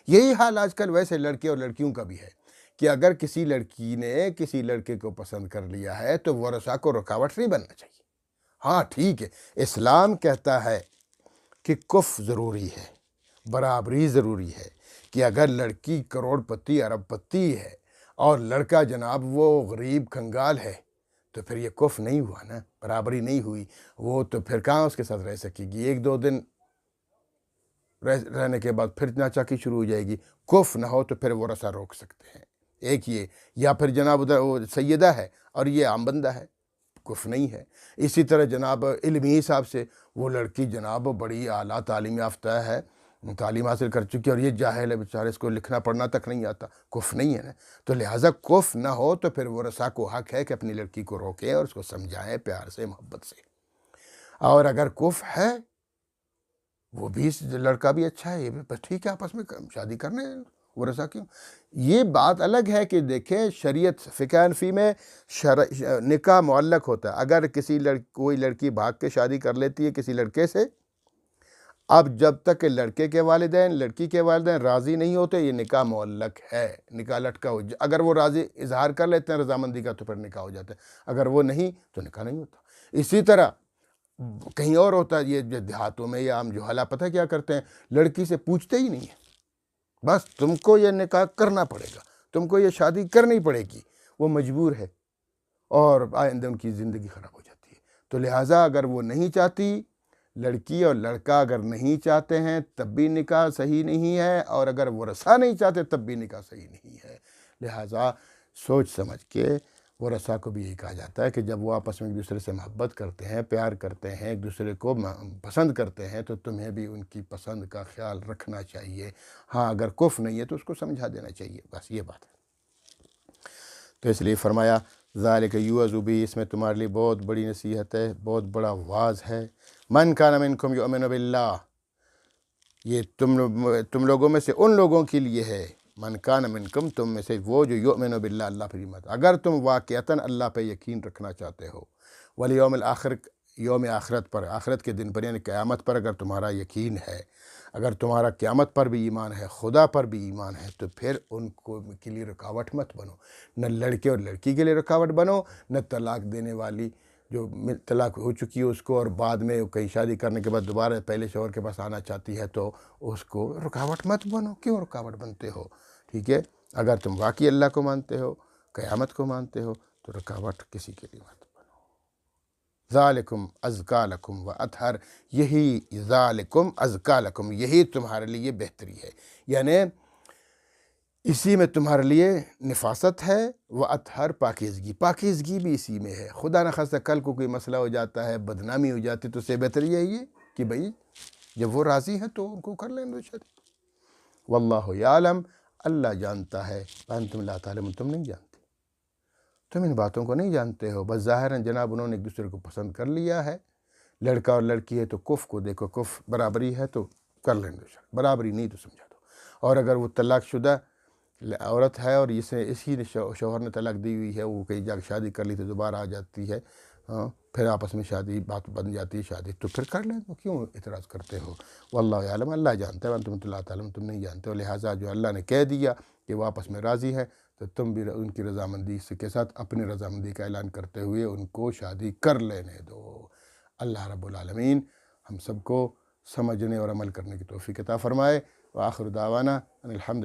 یہی حال آج کل ویسے لڑکے اور لڑکیوں کا بھی ہے کہ اگر کسی لڑکی نے کسی لڑکے کو پسند کر لیا ہے تو ورثہ کو رکاوٹ نہیں بننا چاہیے۔ ہاں ٹھیک ہے، اسلام کہتا ہے کہ کف ضروری ہے، برابری ضروری ہے، کہ اگر لڑکی کروڑ پتی ارب پتی ہے اور لڑکا جناب وہ غریب کنگال ہے تو پھر یہ کف نہیں ہوا نا، برابری نہیں ہوئی۔ وہ تو پھر کہاں اس کے ساتھ رہ سکے گی؟ ایک دو دن رہنے کے بعد پھر ناچاکی شروع ہو جائے گی۔ کف نہ ہو تو پھر ورثہ روک سکتے ہیں، ایک یہ، یا پھر جناب ادھر وہ سیدہ ہے اور یہ عام بندہ ہے، کف نہیں ہے۔ اسی طرح جناب علمی حساب سے وہ لڑکی جناب بڑی اعلیٰ تعلیم یافتہ ہے، تعلیم حاصل کر چکی ہے اور یہ جاہل ہے بیچارے، اس کو لکھنا پڑھنا تک نہیں آتا، کف نہیں ہے نا۔ تو لہٰذا کف نہ ہو تو پھر ورثہ کو حق ہے کہ اپنی لڑکی کو روکیں اور اس کو سمجھائیں پیار سے، محبت سے۔ اور اگر کف ہے، وہ بھی لڑکا بھی اچھا ہے، یہ بھی بس ٹھیک ہے، آپس میں شادی کرنے ورثہ کیوں؟ یہ بات الگ ہے کہ دیکھیں شریعت فقہ حنفی میں نکاح معلق ہوتا ہے۔ اگر کوئی لڑکی بھاگ کے شادی کر لیتی ہے کسی لڑکے سے، اب جب تک کہ لڑکے کے والدین لڑکی کے والدین راضی نہیں ہوتے یہ نکاح معلق ہے، نکاح لٹکا ہو۔ اگر وہ راضی اظہار کر لیتے ہیں رضامندی کا تو پھر نکاح ہو جاتا ہے، اگر وہ نہیں تو نکاح نہیں ہوتا۔ اسی طرح کہیں اور ہوتا ہے، یہ دیہاتوں میں یا عام جوہلا پتہ کیا کرتے ہیں، لڑکی سے پوچھتے ہی نہیں ہیں، بس تم کو یہ نکاح کرنا پڑے گا، تم کو یہ شادی کرنی پڑے گی، وہ مجبور ہے اور آئندہ ان کی زندگی خراب ہو جاتی ہے۔ تو لہٰذا اگر وہ نہیں چاہتی، لڑکی اور لڑکا اگر نہیں چاہتے ہیں تب بھی نکاح صحیح نہیں ہے، اور اگر ورثہ نہیں چاہتے تب بھی نکاح صحیح نہیں ہے۔ لہٰذا سوچ سمجھ کے ورثہ کو بھی یہی کہا جاتا ہے کہ جب وہ آپس میں ایک دوسرے سے محبت کرتے ہیں، پیار کرتے ہیں، ایک دوسرے کو پسند کرتے ہیں تو تمہیں بھی ان کی پسند کا خیال رکھنا چاہیے۔ ہاں اگر کف نہیں ہے تو اس کو سمجھا دینا چاہیے، بس یہ بات ہے۔ تو اس لیے فرمایا ذالک یوعظ بہ، اس میں تمہارے لیے بہت بڑی نصیحت ہے، بہت بڑا واعظ ہے۔ من کان منکم یؤمن باللہ، یہ تم لوگوں میں سے ان لوگوں کے لیے ہے، من کان منکم تم میں سے وہ جو یؤمن باللہ اللہ پر ایمان، اگر تم واقعتاً اللہ پہ یقین رکھنا چاہتے ہو، والیوم الآخر، یوم آخرت پر، آخرت کے دن پر یعنی قیامت پر اگر تمہارا یقین ہے، اگر تمہارا قیامت پر بھی ایمان ہے، خدا پر بھی ایمان ہے، تو پھر ان کو کے لیے رکاوٹ مت بنو، نہ لڑکے اور لڑکی کے لیے رکاوٹ بنو، نہ طلاق دینے والی جو طلاق ہو چکی ہے اس کو اور بعد میں کہیں شادی کرنے کے بعد دوبارہ پہلے شوہر کے پاس آنا چاہتی ہے تو اس کو رکاوٹ مت بنو۔ کیوں رکاوٹ بنتے ہو؟ ٹھیک ہے، اگر تم واقعی اللہ کو مانتے ہو، قیامت کو مانتے ہو، تو رکاوٹ کسی کے لیے مت بنو۔ ذالکم ازکا لکم و اطہر، یہی ذالکم ازکا لکم، یہی تمہارے لیے بہتری ہے، یعنی اسی میں تمہارے لیے نفاست ہے، وہ اطہر پاکیزگی، پاکیزگی بھی اسی میں ہے۔ خدا نخواستہ کل کو کوئی مسئلہ ہو جاتا ہے، بدنامی ہو جاتی تو اس سے بہتر یہی ہے کہ بھئی جب وہ راضی ہیں تو ان کو کر لیں دو شادی۔ واللہ یعلم، اللہ جانتا ہے، وانتم لا تعلمون، تم نہیں جانتے، تم ان باتوں کو نہیں جانتے ہو، بس ظاہراً جناب انہوں نے ایک دوسرے کو پسند کر لیا ہے، لڑکا اور لڑکی ہے تو کف کو دیکھو، کف برابری ہے تو کر لیں دو شادی، برابری نہیں تو سمجھا دو۔ اور اگر وہ طلاق شدہ عورت ہے اور اسی نے شوہر نے طلاق دی ہوئی ہے، وہ کہیں جا کے شادی کر لی تو دوبارہ آ جاتی ہے، پھر آپس میں شادی بات بن جاتی ہے شادی، تو پھر کر لیں، تو کیوں اعتراض کرتے ہو؟ واللہ یعلم، اللہ جانتا ہے، وانتم لا تعلمون، تم نہیں جانتے ہو۔ لہٰذا جو اللہ نے کہہ دیا کہ وہ آپس میں راضی ہے تو تم بھی ان کی رضامندی کے ساتھ اپنی رضامندی کا اعلان کرتے ہوئے ان کو شادی کر لینے دو۔ اللہ رب العالمین ہم سب کو سمجھنے اور عمل کرنے کی توفیق عطا فرمائے۔ وآخر دعوانا ان الحمد